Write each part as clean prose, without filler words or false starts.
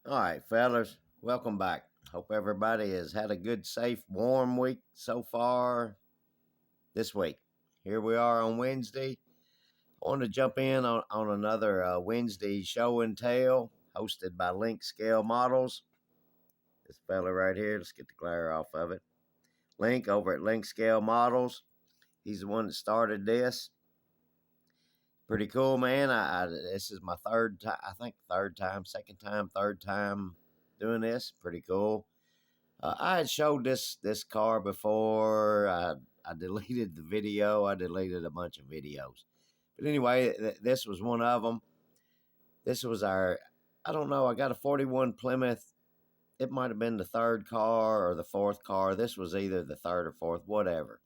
All right, fellas, welcome back. Hope everybody has had a good, safe, warm week so far this week. Here we are on Wednesday. I want to jump in on another Wednesday show and tell hosted by Link Scale Models. This fella right here, let's get the glare off of it. Link over at Link Scale Models. He's the one that started this. Pretty cool, man. This is my third time, I think third time, second time, third time doing this. Pretty cool. I had showed this car before. I deleted the video. I deleted a bunch of videos. But anyway, this was one of them. This was our, I don't know, I got a 41 Plymouth. It might have been the third car or the fourth car. This was either the third or fourth, whatever.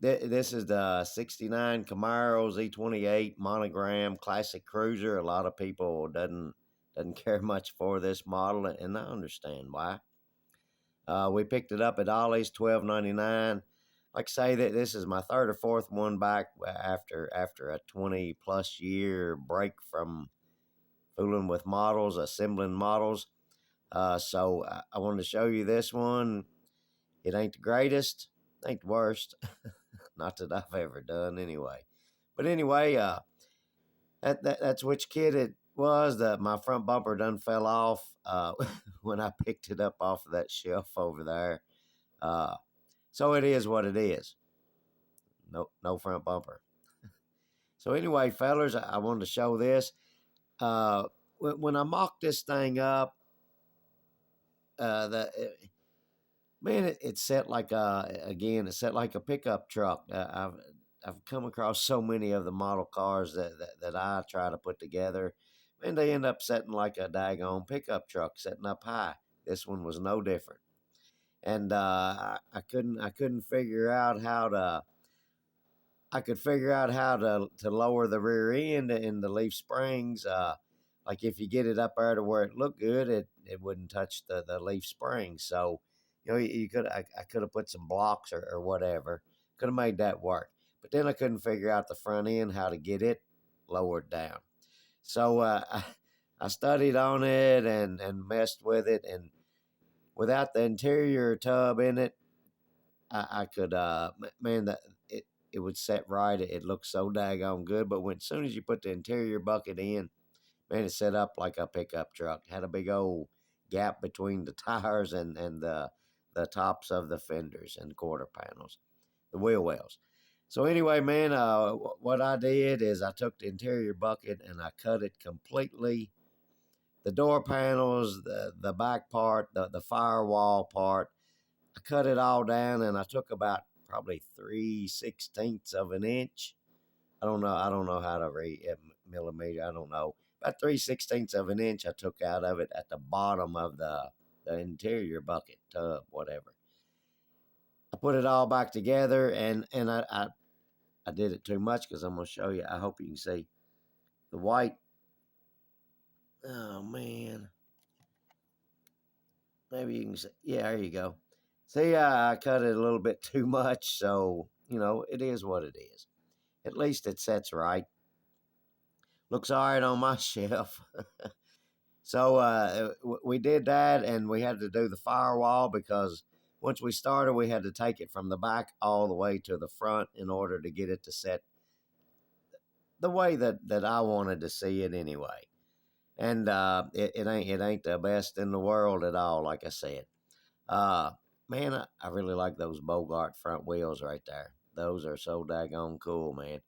This is the 69 Camaro Z28 monogram classic cruiser. A lot of people doesn't care much for this model, and I understand why. We picked it up at Ollie's, $12.99. Like I say, that this is my third or fourth one back after a 20+ year break from fooling with models, assembling models. So I wanted to show you this one. It ain't the greatest, ain't the worst. Not that I've ever done anyway. But anyway, that's which kid it was. My front bumper done fell off when I picked it up off of that shelf over there. So it is what it is. No front bumper. So anyway, fellas, I wanted to show this. When I mocked this thing up, the man, it set like it set like a pickup truck. I've come across so many of the model cars that I try to put together, and they end up setting like a daggone pickup truck, setting up high. This one was no different, and I couldn't figure out how to. I could figure out how to lower the rear end in the leaf springs. Like if you get it up there to where it looked good, it wouldn't touch the leaf springs. So, you could I could have put some blocks or whatever. Could have made that work. But then I couldn't figure out the front end how to get it lowered down. So I studied on it and messed with it, and without the interior tub in it, I could man that it would set right. It looked so daggone good. But as soon as you put the interior bucket in, man, it set up like a pickup truck. Had a big old gap between the tires and the tops of the fenders and the quarter panels, the wheel wells. So anyway, man, what I did is I took the interior bucket and I cut it completely. The door panels, the back part, the firewall part, I cut it all down, and I took about probably 3/16 of an inch. I don't know how to read millimeter. I don't know. About 3/16 of an inch I took out of it at the bottom of the interior bucket tub, whatever. I put it all back together, and I did it too much because I'm gonna show you. I hope you can see the white. Oh man, maybe you can see. Yeah, there you go. See, I cut it a little bit too much, so it is what it is. At least it sets right. Looks all right on my shelf. So we did that, and we had to do the firewall because once we started, we had to take it from the back all the way to the front in order to get it to set the way that I wanted to see it anyway. And it ain't the best in the world at all, like I said. Uh, Man, I really like those Bogart front wheels right there. Those are so daggone cool, man.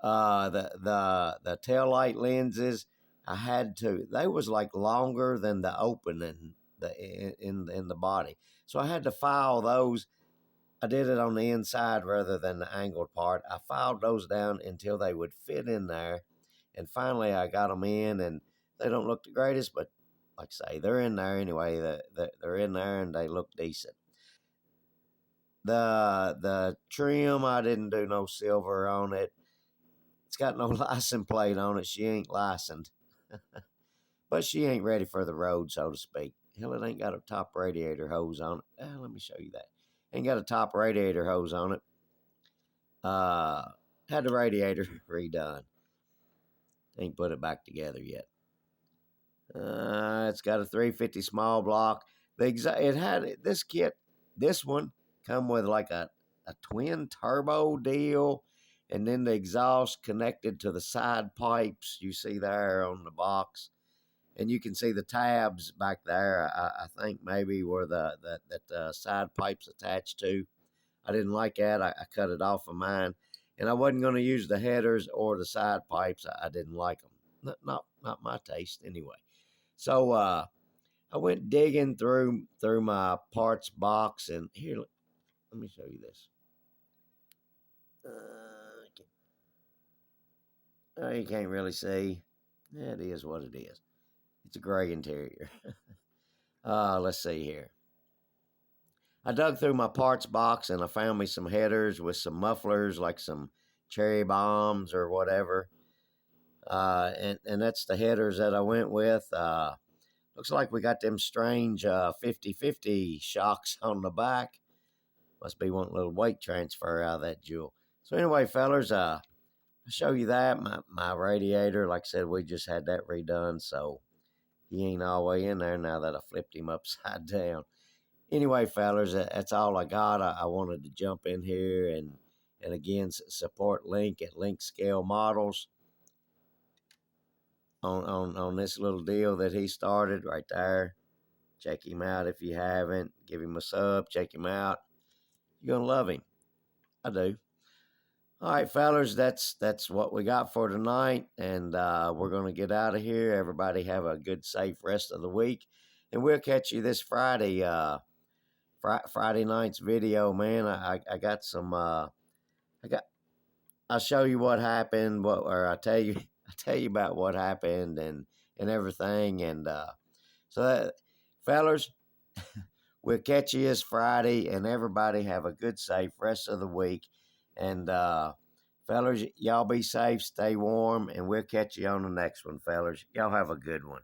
The tail light lenses, I had to. They was like longer than the opening in the body, so I had to file those. I did it on the inside rather than the angled part. I filed those down until they would fit in there, and finally I got them in, and they don't look the greatest, but like I say, they're in there anyway. They're in there and they look decent. The trim, I didn't do no silver on it. It's got no license plate on it. She ain't licensed. But she ain't ready for the road, so to speak. Hell, it ain't got a top radiator hose on it. Let me show you that. Ain't got a top radiator hose on it. Uh, had the radiator redone. Ain't put it back together yet. It's got a 350 small block. It had this kit. This one come with like a twin turbo deal, and then the exhaust connected to the side pipes you see there on the box, and you can see the tabs back there. I think maybe where that side pipes attached to. I didn't like that. I cut it off of mine, and I wasn't going to use the headers or the side pipes. I didn't like them. Not my taste anyway. So I went digging through my parts box, and here, let me show you this. You can't really see. It is what it is. It's a gray interior. Let's see here. I dug through my parts box and I found me some headers with some mufflers, like some cherry bombs or whatever. And that's the headers that I went with. Looks like we got them strange 50-50 shocks on the back. Must be one little weight transfer out of that jewel. So anyway, fellers, I'll show you that. My radiator, like I said, we just had that redone, so he ain't all the way in there now that I flipped him upside down. Anyway, fellers, that's all I got. I wanted to jump in here and again support Link at Link Scale Models on this little deal that he started right there. Check him out if you haven't. Give him a sub. Check him out. You're gonna love him. I do. All right, fellers, that's what we got for tonight, and we're gonna get out of here. Everybody have a good, safe rest of the week, and we'll catch you this Friday. Friday night's video, man. I got some. I'll show you what happened. Or I tell you I tell you about what happened and everything. And so, that, fellers, we'll catch you this Friday, and everybody have a good, safe rest of the week. And fellers, y'all be safe, stay warm, and we'll catch you on the next one, fellers. Y'all have a good one.